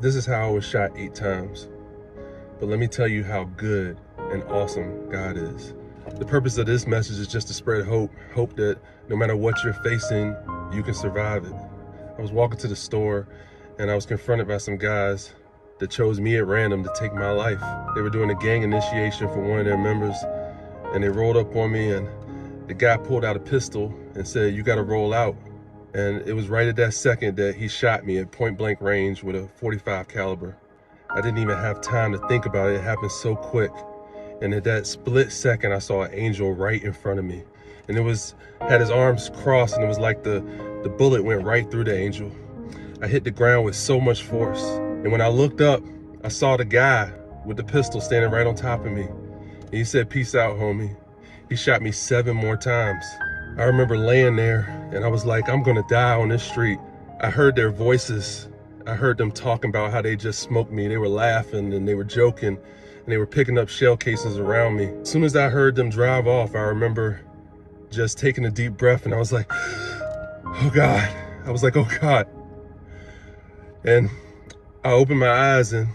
This is how I was shot 8 times. But let me tell you how good and awesome God is. The purpose of this message is just to spread hope. Hope that no matter what you're facing, you can survive it. I was walking to the store and I was confronted by some guys that chose me at random to take my life. They were doing a gang initiation for one of their members, and they rolled up on me, and the guy pulled out a pistol and said, "You gotta roll out." And it was right at that second that he shot me at point blank range with a .45 caliber. I didn't even have time to think about it. It happened so quick. And at that split second, I saw an angel right in front of me. And had his arms crossed, and it was like the bullet went right through the angel. I hit the ground with so much force. And when I looked up, I saw the guy with the pistol standing right on top of me. And he said, "Peace out, homie." He shot me 7 more times. I remember laying there and I was like, I'm gonna die on this street. I heard their voices. I heard them talking about how they just smoked me. They were laughing and they were joking and they were picking up shell cases around me. As soon as I heard them drive off, I remember just taking a deep breath and I was like, oh God. I was like, oh God. And I opened my eyes and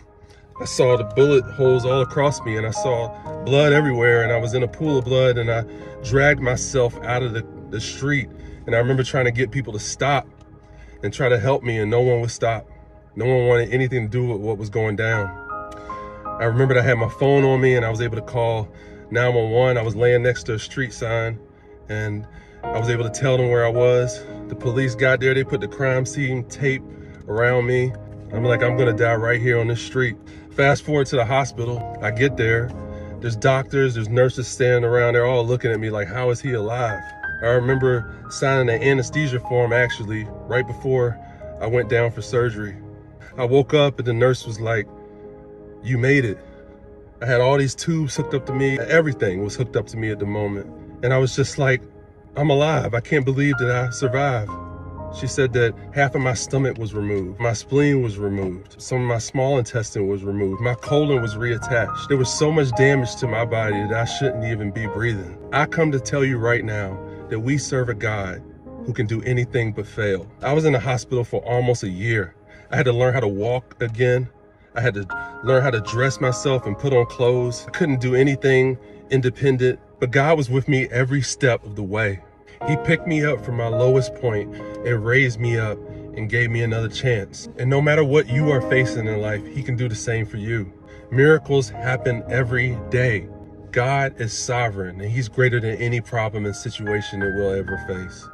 I saw the bullet holes all across me and I saw blood everywhere and I was in a pool of blood and I dragged myself out of the street. And I remember trying to get people to stop and try to help me and no one would stop. No one wanted anything to do with what was going down. I remembered I had my phone on me and I was able to call 911. I was laying next to a street sign and I was able to tell them where I was. The police got there, they put the crime scene tape around me. I'm like, I'm gonna die right here on this street. Fast forward to the hospital, I get there. There's doctors, there's nurses standing around. They're all looking at me like, how is he alive? I remember signing an anesthesia form actually right before I went down for surgery. I woke up and the nurse was like, you made it. I had all these tubes hooked up to me. Everything was hooked up to me at the moment. And I was just like, I'm alive. I can't believe that I survived. She said that half of my stomach was removed. My spleen was removed. Some of my small intestine was removed. My colon was reattached. There was so much damage to my body that I shouldn't even be breathing. I come to tell you right now that we serve a God who can do anything but fail. I was in the hospital for almost a year. I had to learn how to walk again. I had to learn how to dress myself and put on clothes. I couldn't do anything independent, but God was with me every step of the way. He picked me up from my lowest point and raised me up and gave me another chance. And no matter what you are facing in life, he can do the same for you. Miracles happen every day. God is sovereign and he's greater than any problem and situation that we'll ever face.